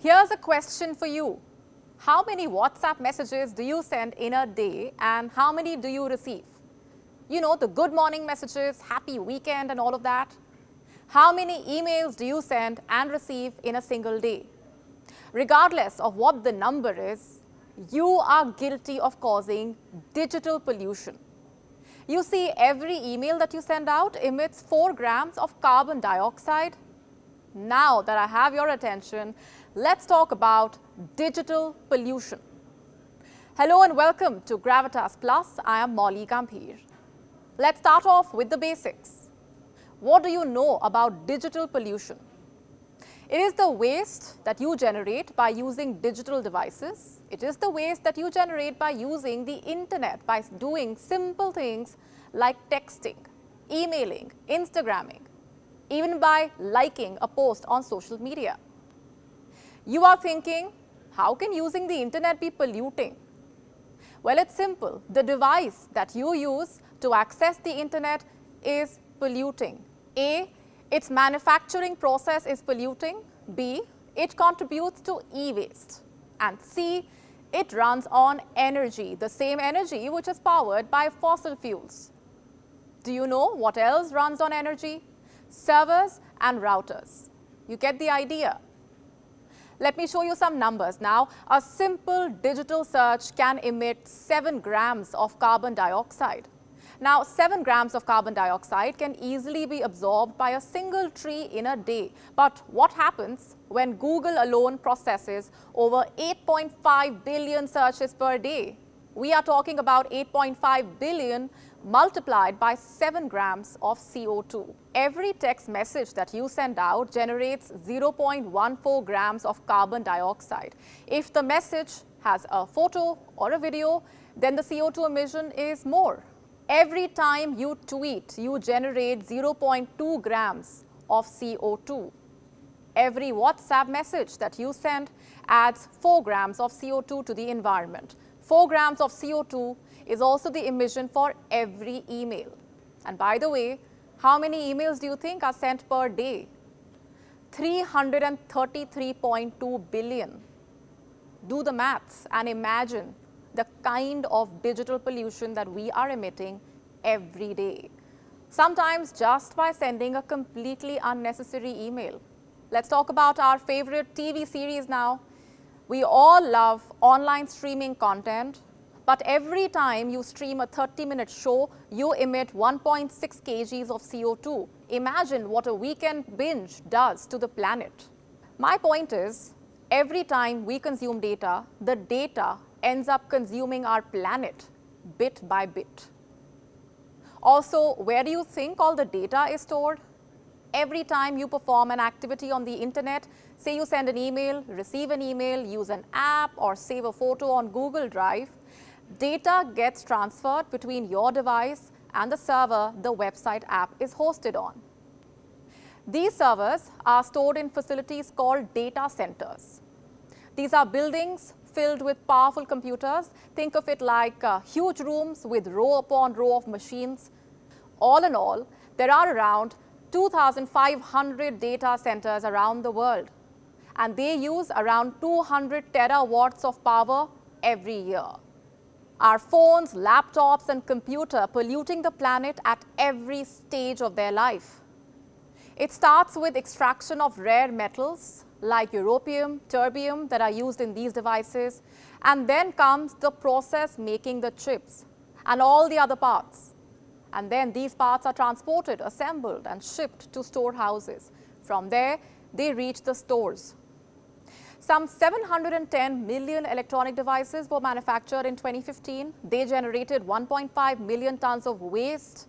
Here's a question for you. How many WhatsApp messages do you send in a day and how many do you receive? You know, the good morning messages, happy weekend and all of that. How many emails do you send and receive in a single day? Regardless of what the number is, you are guilty of causing digital pollution. You see, every email that you send out emits 4 grams of carbon dioxide. Now that I have your attention, let's talk about digital pollution. Hello and welcome to Gravitas Plus. I am Molly Gambhir. Let's start off with the basics. What do you know about digital pollution? It is the waste that you generate by using digital devices. It is the waste that you generate by using the internet, by doing simple things like texting, emailing, Instagramming, even by liking a post on social media. You are thinking, how can using the internet be polluting? Well, it's simple. The device that you use to access the internet is polluting. A, its manufacturing process is polluting. B, it contributes to e-waste. And C, it runs on energy, the same energy which is powered by fossil fuels. Do you know what else runs on energy? Servers and routers. You get the idea. Let me show you some numbers now. A simple digital search can emit 7 grams of carbon dioxide. Now, 7 grams of carbon dioxide can easily be absorbed by a single tree in a day. But what happens when Google alone processes over 8.5 billion searches per day? We are talking about 8.5 billion multiplied by 7 grams of CO2. Every text message that you send out generates 0.14 grams of carbon dioxide. If the message has a photo or a video, then the CO2 emission is more. Every time you tweet, you generate 0.2 grams of CO2. Every WhatsApp message that you send adds 4 grams of CO2 to the environment. 4 grams of CO2 is also the emission for every email. And by the way, how many emails do you think are sent per day? 333.2 billion. Do the maths and imagine the kind of digital pollution that we are emitting every day. Sometimes just by sending a completely unnecessary email. Let's talk about our favorite TV series now. We all love online streaming content, but every time you stream a 30-minute show, you emit 1.6 kgs of CO2. Imagine what a weekend binge does to the planet. My point is, every time we consume data, the data ends up consuming our planet bit by bit. Also, where do you think all the data is stored? Every time you perform an activity on the internet, say you send an email, receive an email, use an app, or save a photo on Google Drive, data gets transferred between your device and the server the website app is hosted on. These servers are stored in facilities called data centers. These are buildings filled with powerful computers. Think of it like huge rooms with row upon row of machines. All in all, there are around 2,500 data centers around the world, and they use around 200 terawatts of power every year. Our phones, laptops, and computer polluting the planet at every stage of their life. It starts with extraction of rare metals like europium, terbium that are used in these devices, and then comes the process making the chips and all the other parts. And then these parts are transported, assembled, and shipped to storehouses. From there, they reach the stores. Some 710 million electronic devices were manufactured in 2015. They generated 1.5 million tons of waste.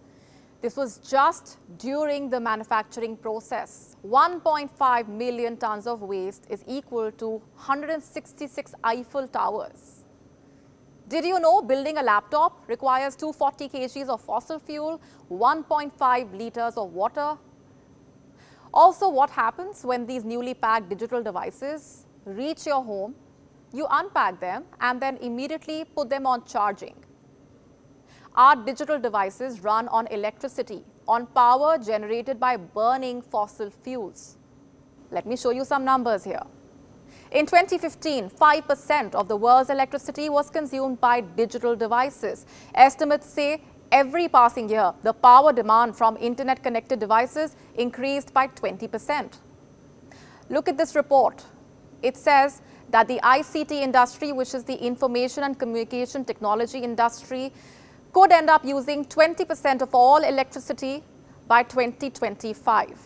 This was just during the manufacturing process. 1.5 million tons of waste is equal to 166 Eiffel Towers. Did you know building a laptop requires 240 kgs of fossil fuel, 1.5 liters of water? Also, what happens when these newly packed digital devices reach your home? You unpack them and then immediately put them on charging. Our digital devices run on electricity, on power generated by burning fossil fuels. Let me show you some numbers here. In 2015, 5% of the world's electricity was consumed by digital devices. Estimates say every passing year, the power demand from internet-connected devices increased by 20%. Look at this report. It says that the ICT industry, which is the information and communication technology industry, could end up using 20% of all electricity by 2025.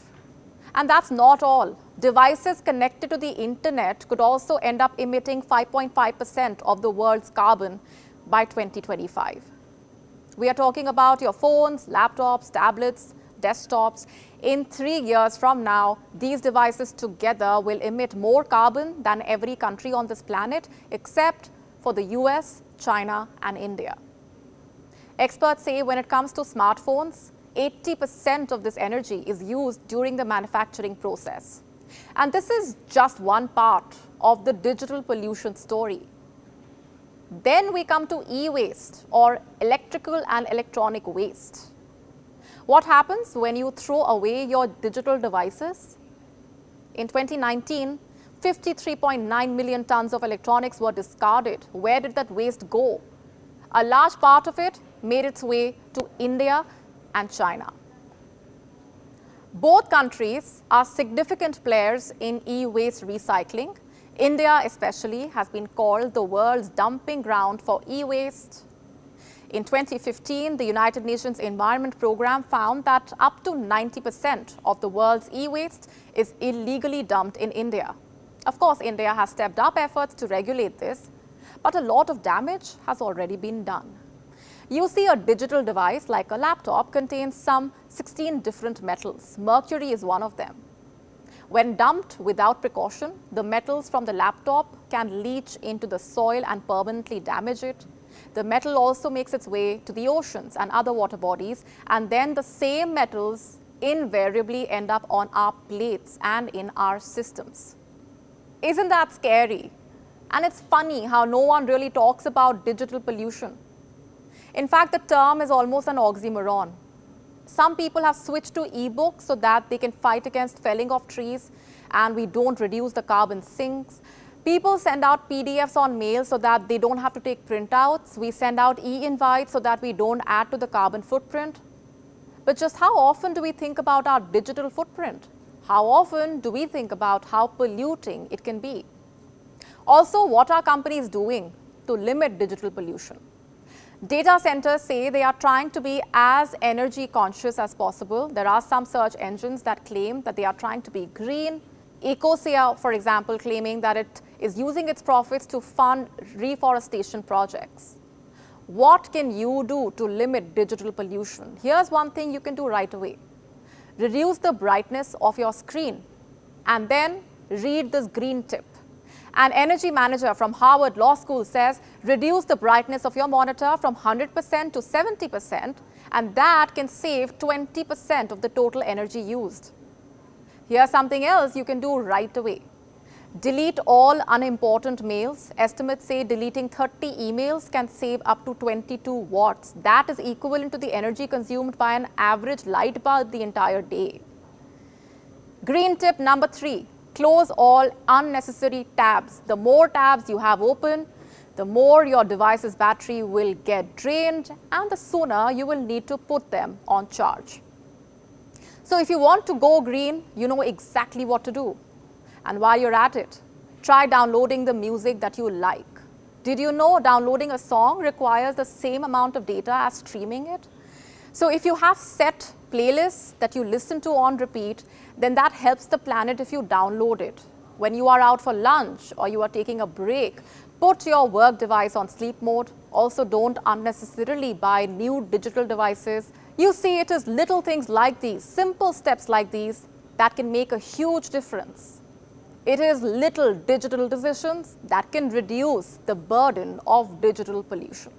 And that's not all. Devices connected to the internet could also end up emitting 5.5% of the world's carbon by 2025. We are talking about your phones, laptops, tablets, desktops. In 3 years from now, these devices together will emit more carbon than every country on this planet, except for the US, China, and India. Experts say when it comes to smartphones, 80% of this energy is used during the manufacturing process. And this is just one part of the digital pollution story. Then we come to e-waste, or electrical and electronic waste. What happens when you throw away your digital devices? In 2019, 53.9 million tons of electronics were discarded. Where did that waste go? A large part of it made its way to India and China. Both countries are significant players in e-waste recycling. India especially has been called the world's dumping ground for e-waste. In 2015, the United Nations Environment Programme found that up to 90% of the world's e-waste is illegally dumped in India. Of course, India has stepped up efforts to regulate this, but a lot of damage has already been done. You see, a digital device like a laptop contains some 16 different metals. Mercury is one of them. When dumped without precaution, the metals from the laptop can leach into the soil and permanently damage it. The metal also makes its way to the oceans and other water bodies, and then the same metals invariably end up on our plates and in our systems. Isn't that scary? And it's funny how no one really talks about digital pollution. In fact, the term is almost an oxymoron. Some people have switched to e-books so that they can fight against felling of trees and we don't reduce the carbon sinks. People send out PDFs on mail so that they don't have to take printouts. We send out e-invites so that we don't add to the carbon footprint. But just how often do we think about our digital footprint? How often do we think about how polluting it can be? Also, what are companies doing to limit digital pollution? Data centers say they are trying to be as energy conscious as possible. There are some search engines that claim that they are trying to be green. Ecosia, for example, claiming that it is using its profits to fund reforestation projects. What can you do to limit digital pollution? Here's one thing you can do right away. Reduce the brightness of your screen and then read this green tip. An energy manager from Harvard Law School says reduce the brightness of your monitor from 100% to 70%, and that can save 20% of the total energy used. Here's something else you can do right away. Delete all unimportant mails. Estimates say deleting 30 emails can save up to 22 watts. That is equivalent to the energy consumed by an average light bulb the entire day. Green tip number 3. Close all unnecessary tabs. The more tabs you have open, the more your device's battery will get drained and the sooner you will need to put them on charge. So if you want to go green, you know exactly what to do. And while you're at it, try downloading the music that you like. Did you know downloading a song requires the same amount of data as streaming it? So if you have set playlists that you listen to on repeat, then that helps the planet if you download it. When you are out for lunch or you are taking a break, put your work device on sleep mode. Also, don't unnecessarily buy new digital devices. You see, it is little things like these, simple steps like these, that can make a huge difference. It is little digital decisions that can reduce the burden of digital pollution.